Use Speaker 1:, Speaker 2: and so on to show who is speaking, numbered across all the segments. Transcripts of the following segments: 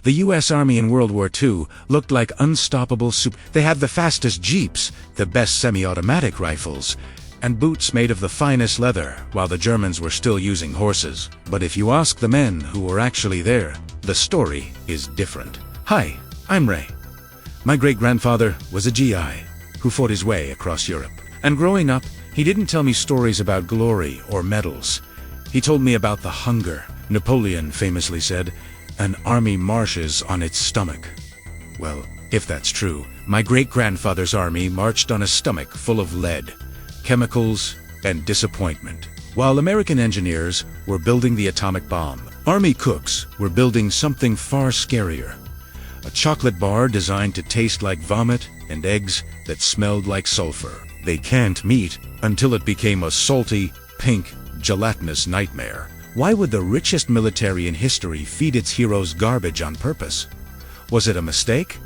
Speaker 1: The U.S. Army in World War II looked like unstoppable They had the fastest jeeps, the best semi-automatic rifles, and boots made of the finest leather, while the Germans were still using horses. But if you ask the men who were actually there, the story is different. Hi, I'm Ray. My great-grandfather was a GI who fought his way across Europe. And growing up, he didn't tell me stories about glory or medals. He told me about the hunger. Napoleon famously said, "An army marches on its stomach." Well, if that's true, my great-grandfather's army marched on a stomach full of lead, chemicals, and disappointment. While American engineers were building the atomic bomb, Army cooks were building something far scarier. A chocolate bar designed to taste like vomit and eggs that smelled like sulfur. They canned meat until it became a salty, pink, gelatinous nightmare. Why would the richest military in history feed its heroes garbage on purpose? Was it a mistake?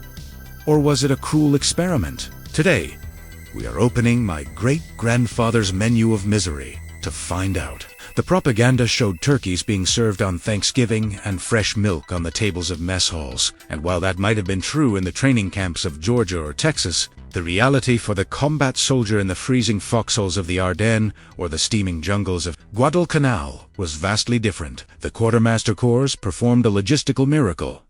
Speaker 1: Or was it a cruel experiment? Today, we are opening my great-grandfather's menu of misery to find out. The propaganda showed turkeys being served on Thanksgiving and fresh milk on the tables of mess halls. And while that might have been true in the training camps of Georgia or Texas, the reality for the combat soldier in the freezing foxholes of the Ardennes or the steaming jungles of Guadalcanal was vastly different. The Quartermaster Corps performed a logistical miracle,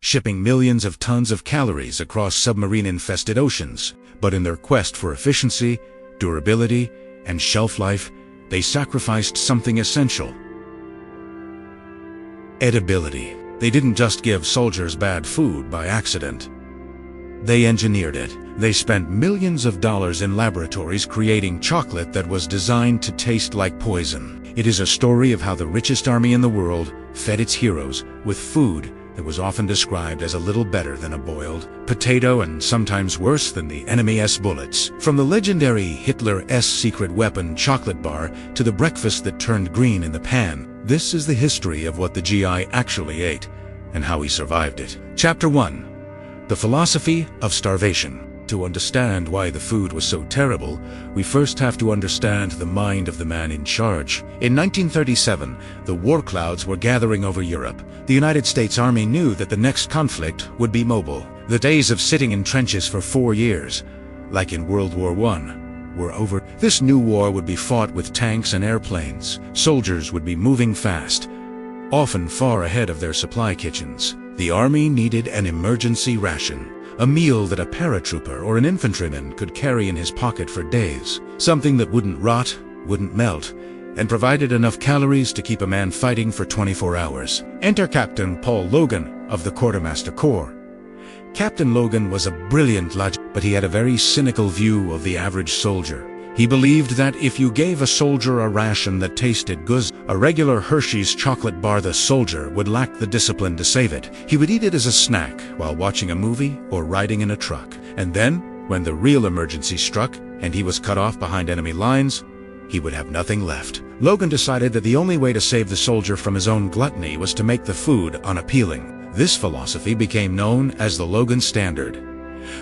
Speaker 1: shipping millions of tons of calories across submarine-infested oceans. But in their quest for efficiency, durability, and shelf life, they sacrificed something essential: edibility. They didn't just give soldiers bad food by accident. They engineered it. They spent millions of dollars in laboratories creating chocolate that was designed to taste like poison. It is a story of how the richest army in the world fed its heroes with food that was often described as a little better than a boiled potato and sometimes worse than the enemy's bullets. From the legendary Hitler's secret weapon chocolate bar to the breakfast that turned green in the pan, this is the history of what the GI actually ate and how he survived it. Chapter 1. The Philosophy of Starvation. To understand why the food was so terrible, we first have to understand the mind of the man in charge. In 1937, the war clouds were gathering over Europe. The United States Army knew that the next conflict would be mobile. The days of sitting in trenches for 4 years, like in World War I, were over. This new war would be fought with tanks and airplanes. Soldiers would be moving fast, often far ahead of their supply kitchens. The Army needed an emergency ration. A meal that a paratrooper or an infantryman could carry in his pocket for days. Something that wouldn't rot, wouldn't melt, and provided enough calories to keep a man fighting for 24 hours. Enter Captain Paul Logan of the Quartermaster Corps. Captain Logan was a brilliant logician, but he had a very cynical view of the average soldier. He believed that if you gave a soldier a ration that tasted good, a regular Hershey's chocolate bar, the soldier would lack the discipline to save it. He would eat it as a snack while watching a movie or riding in a truck. And then, when the real emergency struck and he was cut off behind enemy lines, he would have nothing left. Logan decided that the only way to save the soldier from his own gluttony was to make the food unappealing. This philosophy became known as the Logan Standard.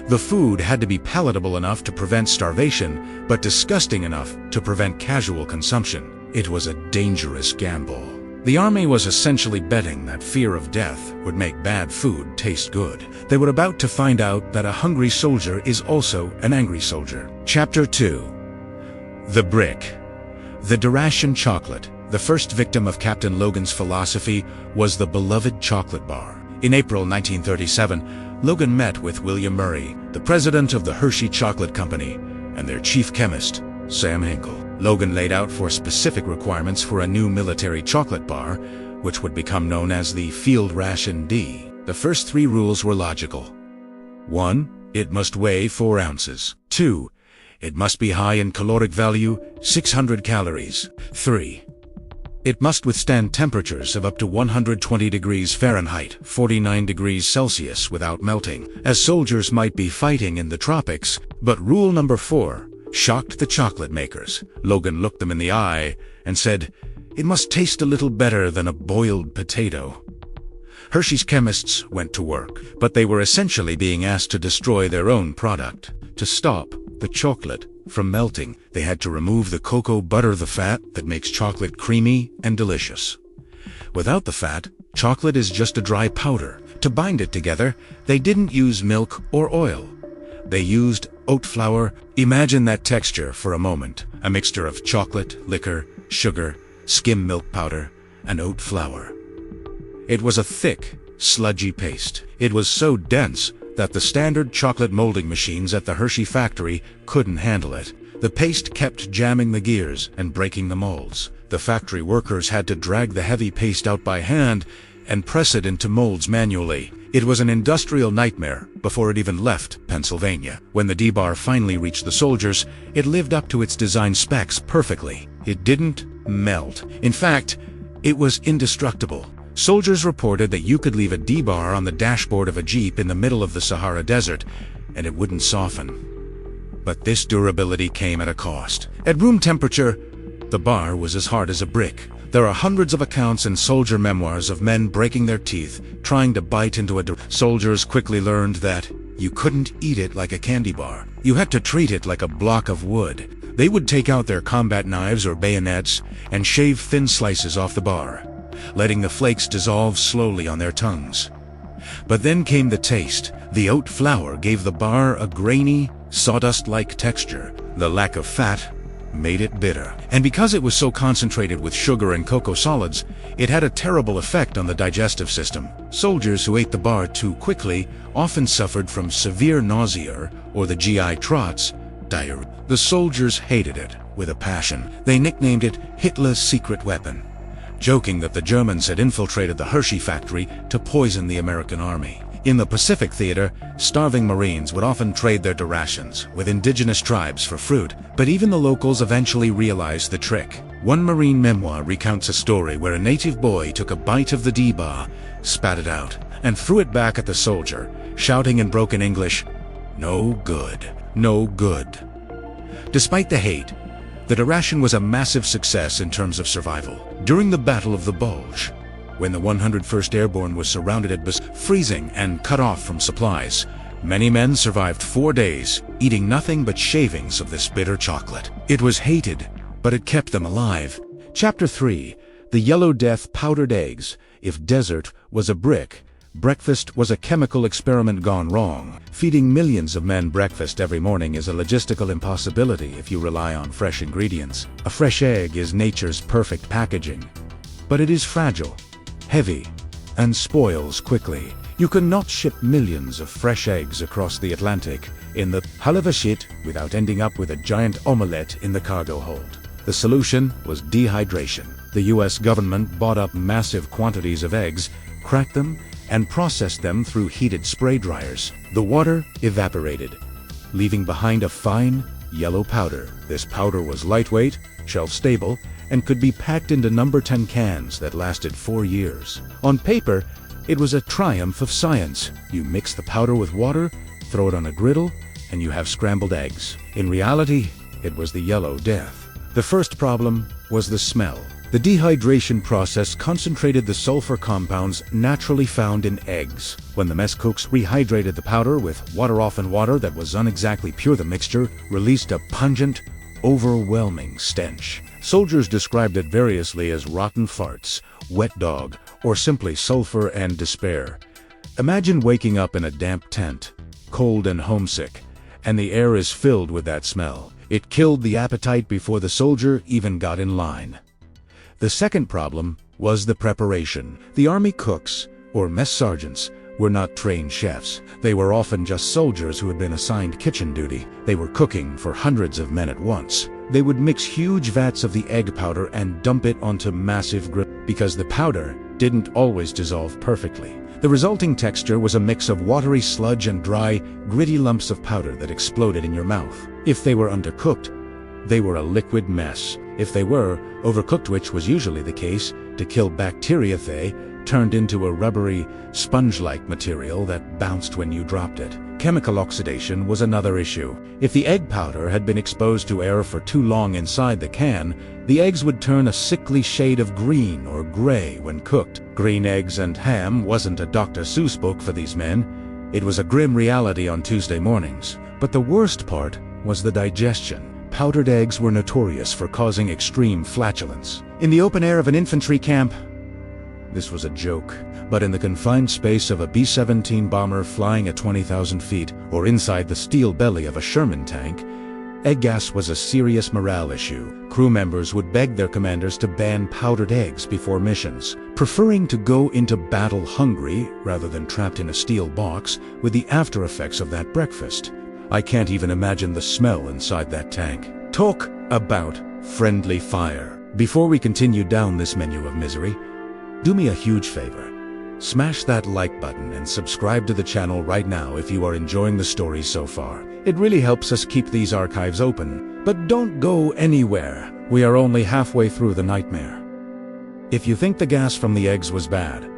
Speaker 1: The food had to be palatable enough to prevent starvation, but disgusting enough to prevent casual consumption. It was a dangerous gamble. The Army was essentially betting that fear of death would make bad food taste good. They were about to find out that a hungry soldier is also an angry soldier. Chapter 2. The Brick. The D-Ration chocolate, the first victim of Captain Logan's philosophy, was the beloved chocolate bar. In April 1937, Logan met with William Murray, the president of the Hershey Chocolate Company, and their chief chemist, Sam Hinkle. Logan laid out 4 specific requirements for a new military chocolate bar, which would become known as the Field Ration D. The first 3 rules were logical. 1. It must weigh 4 ounces. 2. It must be high in caloric value, 600 calories. 3. It must withstand temperatures of up to 120 degrees Fahrenheit, 49 degrees Celsius without melting, as soldiers might be fighting in the tropics. But rule number 4 shocked the chocolate makers. Logan looked them in the eye and said, "It must taste a little better than a boiled potato." Hershey's chemists went to work, but they were essentially being asked to destroy their own product. To stop the chocolate from melting, they had to remove the cocoa butter, the fat that makes chocolate creamy and delicious. Without the fat, chocolate is just a dry powder. To bind it together, they didn't use milk or oil. They used oat flour. Imagine that texture for a moment. A mixture of chocolate, liquor, sugar, skim milk powder, and oat flour. It was a thick, sludgy paste. It was so dense that the standard chocolate molding machines at the Hershey factory couldn't handle it. The paste kept jamming the gears and breaking the molds. The factory workers had to drag the heavy paste out by hand and press it into molds manually. It was an industrial nightmare before it even left Pennsylvania. When the D-bar finally reached the soldiers, it lived up to its design specs perfectly. It didn't melt. In fact, it was indestructible. Soldiers reported that you could leave a D-bar on the dashboard of a Jeep in the middle of the Sahara Desert, and it wouldn't soften. But this durability came at a cost. At room temperature, the bar was as hard as a brick. There are hundreds of accounts in soldier memoirs of men breaking their teeth, trying to bite into a Soldiers quickly learned that you couldn't eat it like a candy bar. You had to treat it like a block of wood. They would take out their combat knives or bayonets and shave thin slices off the bar, letting the flakes dissolve slowly on their tongues. But then came the taste. The oat flour gave the bar a grainy, sawdust-like texture. The lack of fat made it bitter. And because it was so concentrated with sugar and cocoa solids, it had a terrible effect on the digestive system. Soldiers who ate the bar too quickly often suffered from severe nausea or the GI trots, diarrhea. The soldiers hated it with a passion. They nicknamed it Hitler's secret weapon, joking that the Germans had infiltrated the Hershey factory to poison the American army. In the Pacific theater, starving Marines would often trade their D-Rations with indigenous tribes for fruit, but even the locals eventually realized the trick. One Marine memoir recounts a story where a native boy took a bite of the D-bar, spat it out, and threw it back at the soldier, shouting in broken English, "No good, no good." Despite the hate, the D-Ration was a massive success in terms of survival. During the Battle of the Bulge, when the 101st Airborne was surrounded at freezing and cut off from supplies, many men survived 4 days, eating nothing but shavings of this bitter chocolate. It was hated, but it kept them alive. Chapter 3. The Yellow Death Powdered Eggs. If desert was a brick, breakfast was a chemical experiment gone wrong. Feeding millions of men breakfast every morning is a logistical impossibility if you rely on fresh ingredients. A fresh egg is nature's perfect packaging, but it is fragile, heavy, and spoils quickly. You cannot ship millions of fresh eggs across the Atlantic in the hull of a ship without ending up with a giant omelette in the cargo hold. The solution was dehydration. The US government bought up massive quantities of eggs, cracked them, and processed them through heated spray dryers. The water evaporated, leaving behind a fine, yellow powder. This powder was lightweight, shelf-stable, and could be packed into number 10 cans that lasted 4 years. On paper, it was a triumph of science. You mix the powder with water, throw it on a griddle, and you have scrambled eggs. In reality, it was the yellow death. The first problem was the smell. The dehydration process concentrated the sulfur compounds naturally found in eggs. When the mess cooks rehydrated the powder with water-often water that was unexactly pure, the mixture released a pungent, overwhelming stench. Soldiers described it variously as rotten farts, wet dog, or simply sulfur and despair. Imagine waking up in a damp tent, cold and homesick, and the air is filled with that smell. It killed the appetite before the soldier even got in line. The second problem was the preparation. The army cooks, or mess sergeants, were not trained chefs. They were often just soldiers who had been assigned kitchen duty. They were cooking for hundreds of men at once. They would mix huge vats of the egg powder and dump it onto massive grills. Because the powder didn't always dissolve perfectly, the resulting texture was a mix of watery sludge and dry, gritty lumps of powder that exploded in your mouth. If they were undercooked, they were a liquid mess. If they were overcooked, which was usually the case, to kill bacteria, they turned into a rubbery, sponge-like material that bounced when you dropped it. Chemical oxidation was another issue. If the egg powder had been exposed to air for too long inside the can, the eggs would turn a sickly shade of green or gray when cooked. Green Eggs and Ham wasn't a Dr. Seuss book for these men. It was a grim reality on Tuesday mornings. But the worst part was the digestion. Powdered eggs were notorious for causing extreme flatulence. In the open air of an infantry camp, this was a joke. But in the confined space of a B-17 bomber flying at 20,000 feet, or inside the steel belly of a Sherman tank, egg gas was a serious morale issue. Crew members would beg their commanders to ban powdered eggs before missions, preferring to go into battle hungry rather than trapped in a steel box with the after effects of that breakfast. I can't even imagine the smell inside that tank. Talk about friendly fire. Before we continue down this menu of misery, do me a huge favor. Smash that like button and subscribe to the channel right now if you are enjoying the story so far. It really helps us keep these archives open. But don't go anywhere. We are only halfway through the nightmare. If you think the gas from the eggs was bad,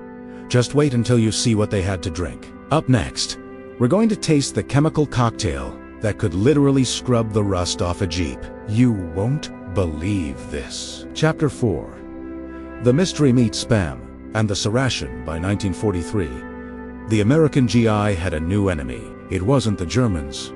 Speaker 1: just wait until you see what they had to drink. Up next, we're going to taste the chemical cocktail that could literally scrub the rust off a Jeep. You won't believe this. Chapter 4. The Mystery Meat Spam and the Ration. By 1943, the American GI had a new enemy. It wasn't the Germans,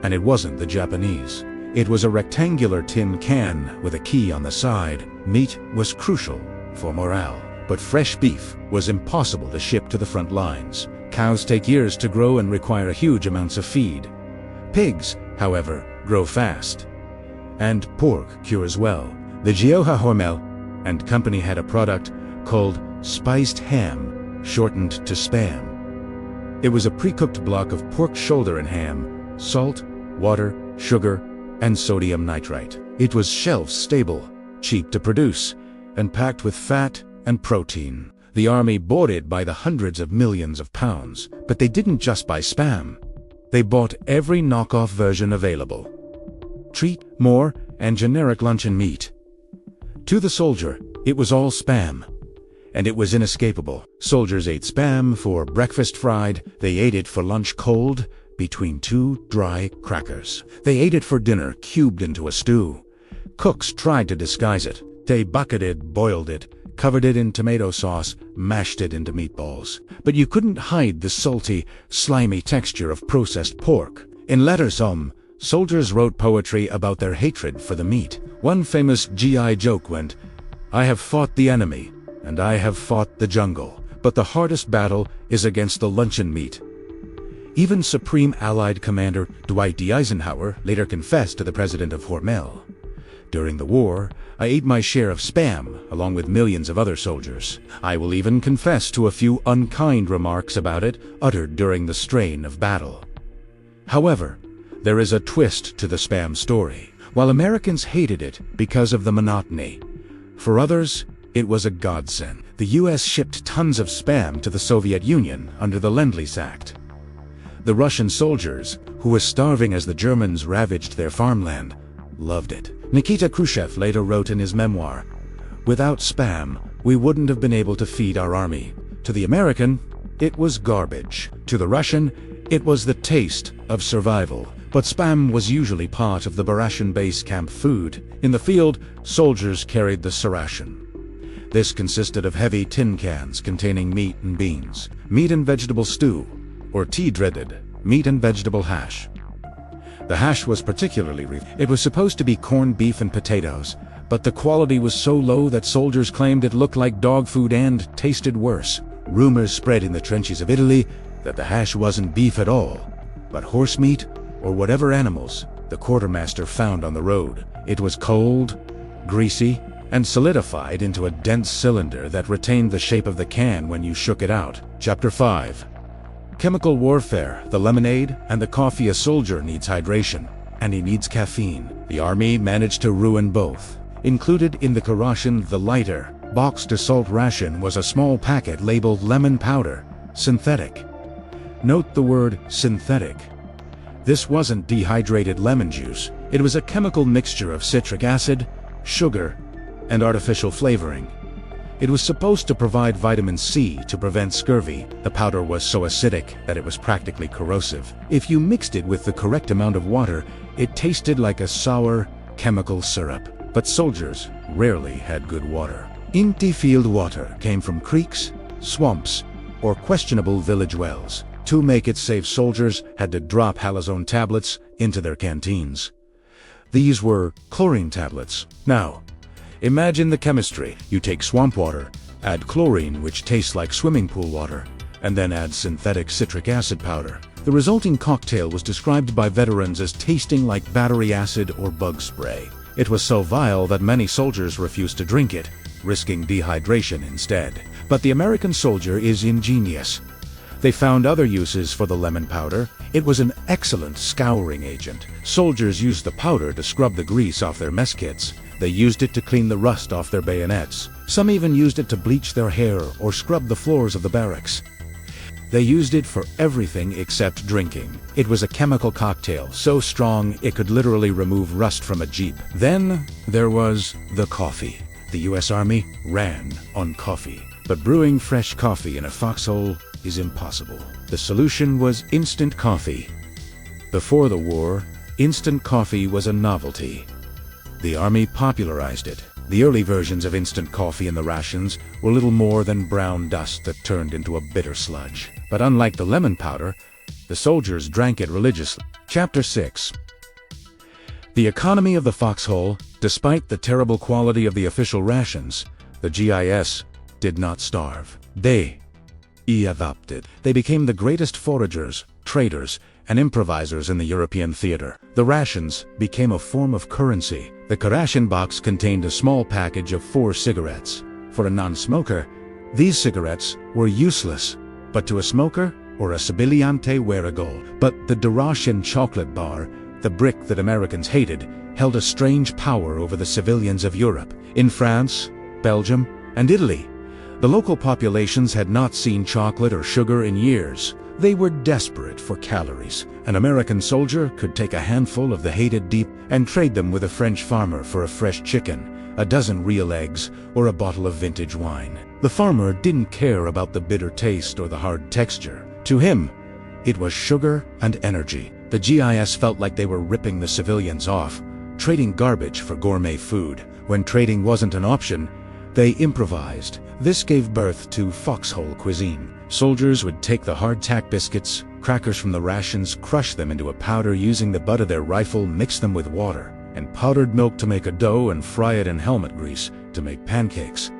Speaker 1: and it wasn't the Japanese. It was a rectangular tin can with a key on the side. Meat was crucial for morale, but fresh beef was impossible to ship to the front lines. Cows take years to grow and require huge amounts of feed. Pigs, however, grow fast. And pork cures well. The G.I.S. and company had a product called spiced ham, shortened to Spam. It was a pre-cooked block of pork shoulder and ham, salt, water, sugar, and sodium nitrite. It was shelf-stable, cheap to produce, and packed with fat and protein. The army bought it by the hundreds of millions of pounds, but they didn't just buy Spam. They bought every knockoff version available. Treat, more, and generic luncheon meat. To the soldier, it was all Spam. And it was inescapable. Soldiers ate Spam for breakfast fried, they ate it for lunch cold, between two dry crackers. They ate it for dinner cubed into a stew. Cooks tried to disguise it. They bucketed, boiled it, covered it in tomato sauce, mashed it into meatballs. But you couldn't hide the salty, slimy texture of processed pork. In letters home, soldiers wrote poetry about their hatred for the meat. One famous GI joke went, "I have fought the enemy, and I have fought the jungle, but the hardest battle is against the luncheon meat." Even Supreme Allied Commander Dwight D. Eisenhower later confessed to the president of Hormel, "During the war, I ate my share of Spam, along with millions of other soldiers. I will even confess to a few unkind remarks about it uttered during the strain of battle." However, there is a twist to the Spam story. While Americans hated it because of the monotony, for others, it was a godsend. The U.S. shipped tons of Spam to the Soviet Union under the Lend-Lease Act. The Russian soldiers, who were starving as the Germans ravaged their farmland, loved it. Nikita Khrushchev later wrote in his memoir, "Without Spam, we wouldn't have been able to feed our army." To the American, it was garbage. To the Russian, it was the taste of survival. But Spam was usually part of the Ration base camp food. In the field, soldiers carried the ration. This consisted of heavy tin cans containing meat and beans, meat and vegetable stew, or T-dreaded, meat and vegetable hash. The hash was particularly it was supposed to be corned beef and potatoes, but the quality was so low that soldiers claimed it looked like dog food and tasted worse. Rumors spread in the trenches of Italy that the hash wasn't beef at all, but horse meat or whatever animals the quartermaster found on the road. It was cold, greasy, and solidified into a dense cylinder that retained the shape of the can when you shook it out. Chapter 5. Chemical warfare, the lemonade, and the coffee. A soldier needs hydration, and he needs caffeine. The army managed to ruin both. Included in the ration, the lighter, boxed assault ration was a small packet labeled lemon powder, synthetic. Note the word synthetic. This wasn't dehydrated lemon juice. It was a chemical mixture of citric acid, sugar, and artificial flavoring. It was supposed to provide vitamin C to prevent scurvy. The powder was so acidic that it was practically corrosive. If you mixed it with the correct amount of water, it tasted like a sour chemical syrup. But soldiers rarely had good water. Empty field water came from creeks, swamps, or questionable village wells. To make it safe, soldiers had to drop halazone tablets into their canteens. These were chlorine tablets. Now, imagine the chemistry. You take swamp water, Add chlorine, which tastes like swimming pool water, and then add synthetic citric acid powder. The resulting cocktail was described by veterans as tasting like battery acid or bug spray. It was so vile that many soldiers refused to drink it, risking dehydration instead. But the American soldier is ingenious. They found other uses for the lemon powder. It was an excellent scouring agent. Soldiers used the powder to scrub the grease off their mess kits. They used it to clean the rust off their bayonets. Some even used it to bleach their hair or scrub the floors of the barracks. They used it for everything except drinking. It was a chemical cocktail so strong it could literally remove rust from a Jeep. Then there was the coffee. The U.S. Army ran on coffee. But brewing fresh coffee in a foxhole is impossible. The solution was instant coffee. Before the war, instant coffee was a novelty. The Army popularized it. The early versions of instant coffee in the rations were little more than brown dust that turned into a bitter sludge. But unlike the lemon powder, the soldiers drank it religiously. Chapter 6. The economy of the foxhole. Despite the terrible quality of the official rations, the G.I.s. did not starve. They adopted. They became the greatest foragers, traders, and improvisers in the European theater. The rations became a form of currency. The ration box contained a small package of 4 cigarettes. For a non-smoker, these cigarettes were useless, but to a smoker or a civiliante were a gold. But the D-Ration chocolate bar, the brick that Americans hated, held a strange power over the civilians of Europe. In France, Belgium, and Italy, the local populations had not seen chocolate or sugar in years. They were desperate for calories. An American soldier could take a handful of the hated deep and trade them with a French farmer for a fresh chicken, a dozen real eggs, or a bottle of vintage wine. The farmer didn't care about the bitter taste or the hard texture. To him, it was sugar and energy. The G.I.s. felt like they were ripping the civilians off, trading garbage for gourmet food. When trading wasn't an option, they improvised. This gave birth to foxhole cuisine. Soldiers would take the hardtack biscuits, crackers from the rations, crush them into a powder using the butt of their rifle, mix them with water and powdered milk to make a dough, and fry it in helmet grease to make pancakes.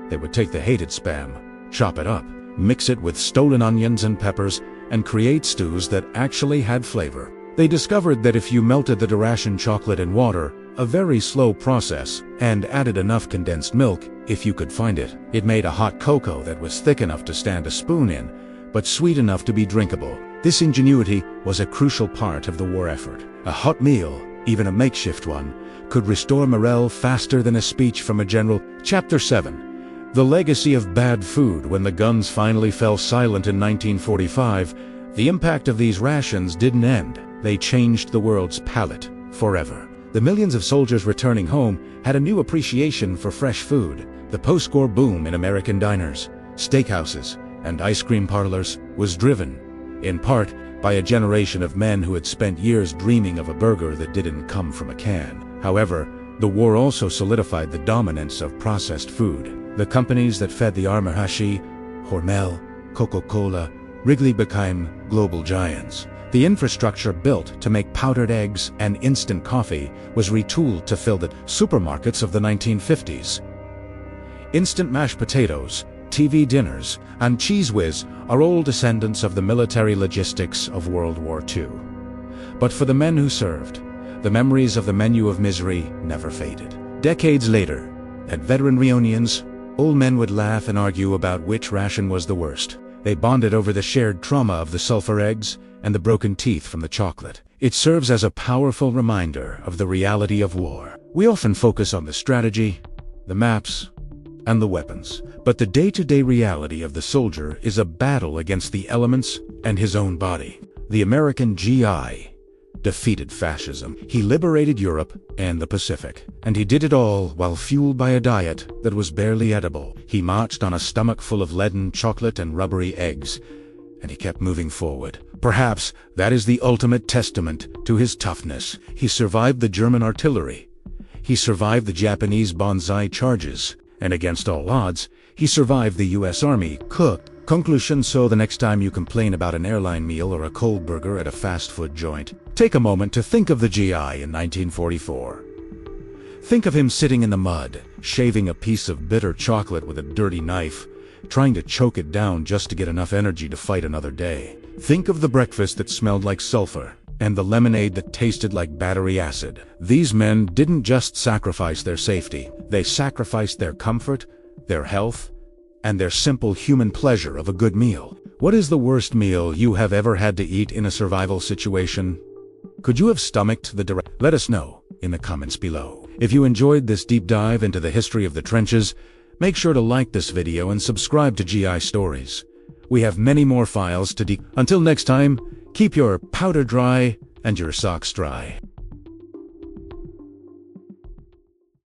Speaker 1: They would take the hated Spam, chop it up, mix it with stolen onions and peppers, and create stews that actually had flavor. They discovered that if you melted the D-Ration chocolate in water, a very slow process, and added enough condensed milk, if you could find it, it made a hot cocoa that was thick enough to stand a spoon in, but sweet enough to be drinkable. This ingenuity was a crucial part of the war effort. A hot meal, even a makeshift one, could restore morale faster than a speech from a general. Chapter 7. The legacy of bad food. When the guns finally fell silent in 1945, the impact of these rations didn't end. They changed the world's palate forever. The millions of soldiers returning home had a new appreciation for fresh food. The post-war boom in American diners, steakhouses, and ice cream parlors was driven, in part, by a generation of men who had spent years dreaming of a burger that didn't come from a can. However, the war also solidified the dominance of processed food. The companies that fed the army, Hershey, Hormel, Coca-Cola, Wrigley, became global giants. The infrastructure built to make powdered eggs and instant coffee was retooled to fill the supermarkets of the 1950s. Instant mashed potatoes, TV dinners, and Cheese Whiz are all descendants of the military logistics of World War II. But for the men who served, the memories of the menu of misery never faded. Decades later, at veteran reunions, old men would laugh and argue about which ration was the worst. They bonded over the shared trauma of the sulfur eggs and the broken teeth from the chocolate. It serves as a powerful reminder of the reality of war. We often focus on the strategy, the maps, and the weapons. But the day-to-day reality of the soldier is a battle against the elements and his own body. The American G.I. defeated fascism. He liberated Europe and the Pacific. And he did it all while fueled by a diet that was barely edible. He marched on a stomach full of leaden chocolate and rubbery eggs, and he kept moving forward. Perhaps that is the ultimate testament to his toughness. He survived the German artillery. He survived the Japanese banzai charges. And against all odds, he survived the U.S. Army cooked. Conclusion: so the next time you complain about an airline meal or a cold burger at a fast food joint, take a moment to think of the GI in 1944. Think of him sitting in the mud, shaving a piece of bitter chocolate with a dirty knife, trying to choke it down just to get enough energy to fight another day. Think of the breakfast that smelled like sulfur, and the lemonade that tasted like battery acid. These men didn't just sacrifice their safety, they sacrificed their comfort, their health, and their simple human pleasure of a good meal. What is the worst meal you have ever had to eat in a survival situation? Could you have stomached the Let us know in the comments below. If you enjoyed this deep dive into the history of the trenches, make sure to like this video and subscribe to G.I. Stories. We have many more files to Until next time, keep your powder dry and your socks dry.